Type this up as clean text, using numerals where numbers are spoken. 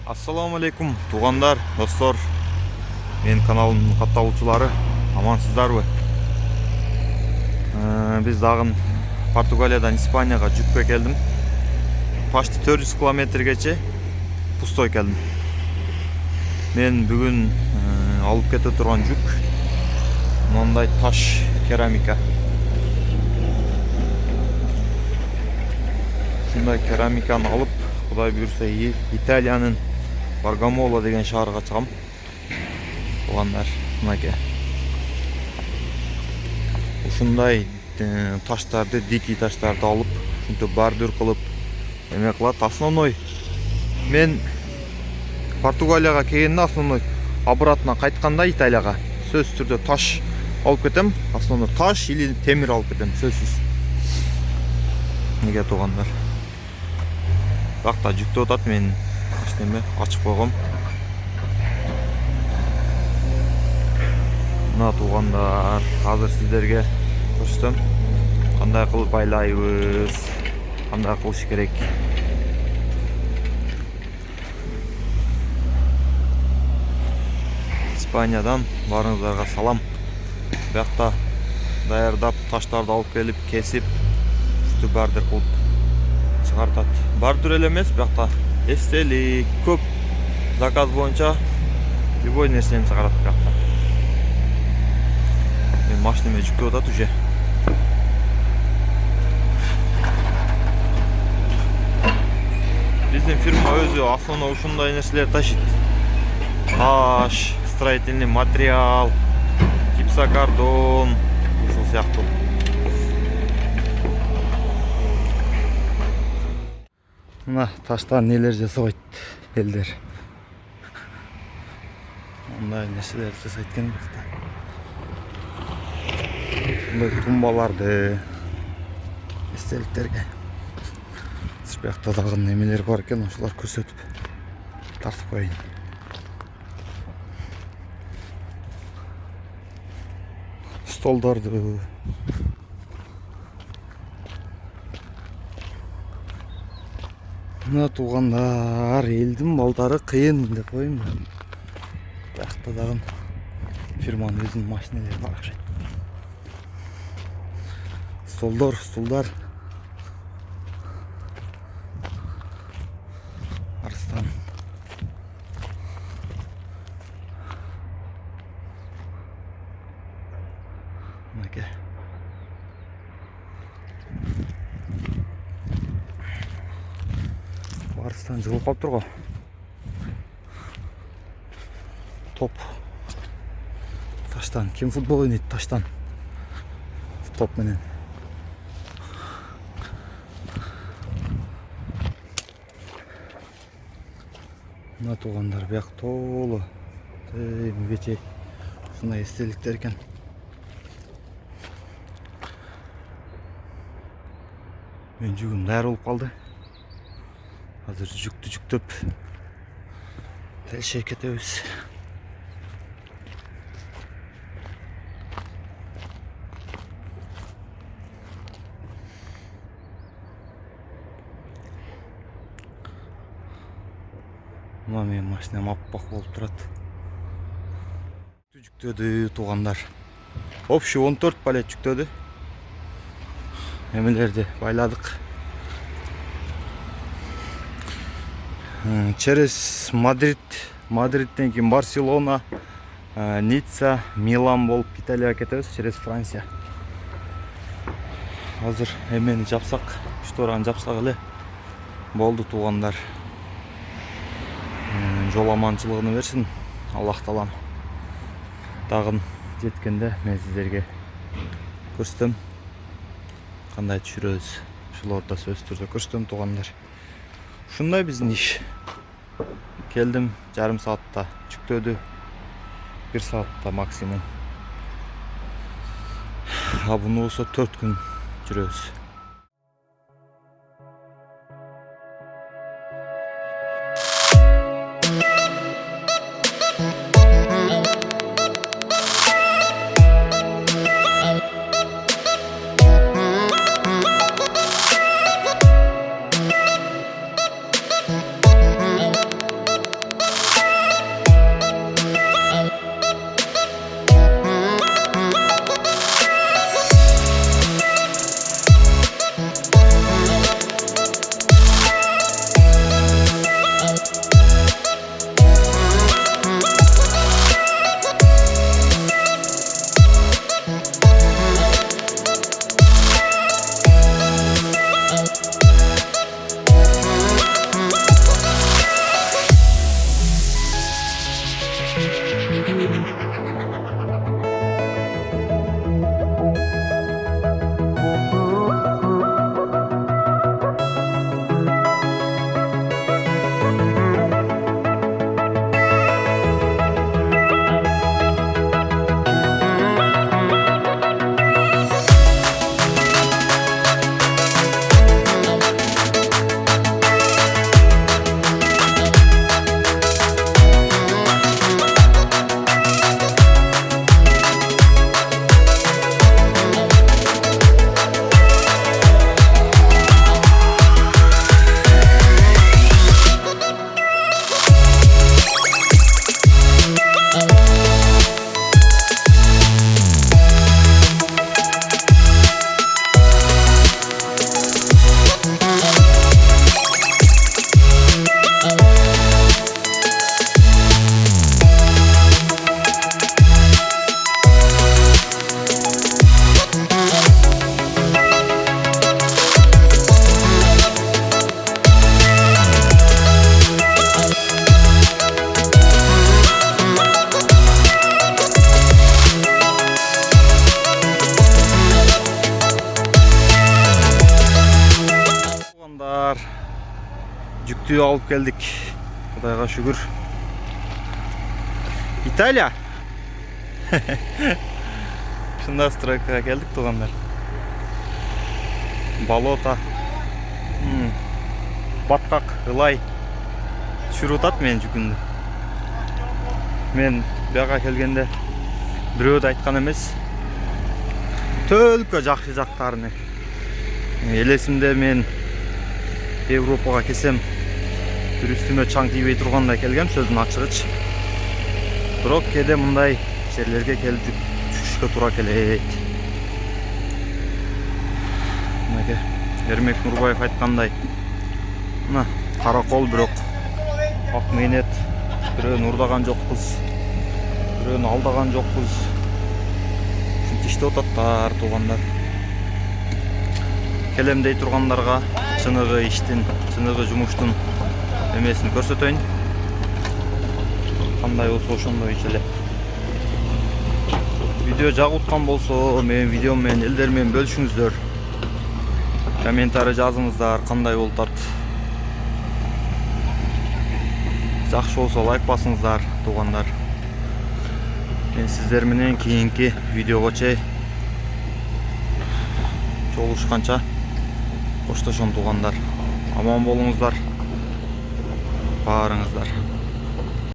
Ассаламу алейкум, туғандар, достор. Мен каналымның катталуучулары, амансыздарбы? Биз дагы Португалиядан Испанияга жүккө келдим. Почти 400 километргече пустой келдим. Мен бүгүн алып кете турган жүк мындай таш керамика. Ушундай керамиканы алып, Кудай буйрса, Италиянын Баргамола деген шаарга чыгам. Тугандар, мынакей. Ушундай таштарды, дикий таштарды алып, ушинтип бордюр кылып, эме кылат. Основной мен Португалияга келгенде основной обратно кайтканда Италияга сөзсүз түрдө таш алып кетем. Основной таш или темир алып кетем, сөзсүз. Неге тугандар? Бакта жүктөп атат, мен эчтеме ачып койгом. Мына тугандар, азыр сиздерге көрсөтөм. Кандай кылып байлайбыз, кандай кылыш керек. Испаниядан барыңыздарга салам. Бакта даярдап, таштарды алып келип, кесип, үстү бордюр кылып чыгартат. Бордюр эле эмес, бакта эстелик көп заказ боюнча любой нерсени чыгарат бакта. Мен машинеме жүктөп атат уже. Биздин фирма өзү основной ушундай нерселерди ташыйт. Таш, строительный материал, гипсокартон, ушул сыяктуу. Мына таштан нелер жасабайт элдер. Мындай нерселер жасайт экен бакта. Мындай тумбаларды, эстеликтерге. Бакта дагы немелер бар экен, ошолор көрсөтүп тартып коеюн. Столдарды. Мына тугандар, элдин балдары кыйын деп коеюн. Бакта дагы фирманын өзүнүн машиналары бар окшойт. Стулдар. Арыстан. Мынакей. Арыстан жылып калып турго. Топ. Таштан. Ким футбол ойнойт таштан? Топ менен. Мына тугандар, бияк толу. Бечей. Ушундай эстеликтер экен. Мен жүгүм даяр болуп калды. Азыр жүктү жүктөп телшей кетебиз. Мына менин машинам аппак болуп турат. Жүктөдү тугандар. Общий 14 палет жүктөдү. Эмелерди байладык. Через Мадридтен кийин Барселона, Ницца, Милан болуп Италияга кетебиз, через Франция. Азыр эмени жапсак, штораны жапсак эле болду тугандар. Жол аманчылыгын берсин Аллах таалам. Дагы жеткенде мен сиздерге көрсөтөм. Кандай түшүрөбүз, ошолорду сөзсүз түрдө көрсөтөм тугандар. Ушундай биздин иш. Келдим, жарым саатта жүктөдү. 1 саатта максимум. Буну болсо 4 күн жүрөбүз. стройкті алып келдік. Құдайға шүгір. Италия. Шында стройкаға келдік туғандар. Болото. Батқақ, ылай. Түшіріп отат мен жүкінді. Мен бұяқа келгенде біреуді айтқан емес. Төлкі жақшы жақтарыны. Елесімде мен Европаға келсем, бір үстіме чаң тибей тұрғанда келгем, сөздің ашығыч. Бірақ кейде мұндай жерлерге келіп түшке тура келеді. Ермек Нұрбаев айтқандай, мына қарақол бірақ ақ мейнет, біреуін ұрдаған жоқпыз, біреуін алдаған жоқпыз. Іште отаттар туғандар. Келемдей тұрғандарға шынығы іштін, шынығы жұмыштың емесін көрсетейін. Қандай олса ошондой ишеле. Видео жагып болсо, менин видеоммен элдермен бөлүшүңүздөр. Комментарий жазыңыздар, қандай болуп атат. Жакшы болсо лайк басыңыздар, туғандар. Мен сиздер менен кийинки видеого чейин жолугушканча коштошом туғандар. Аман болуңуздар. Барыңыздар.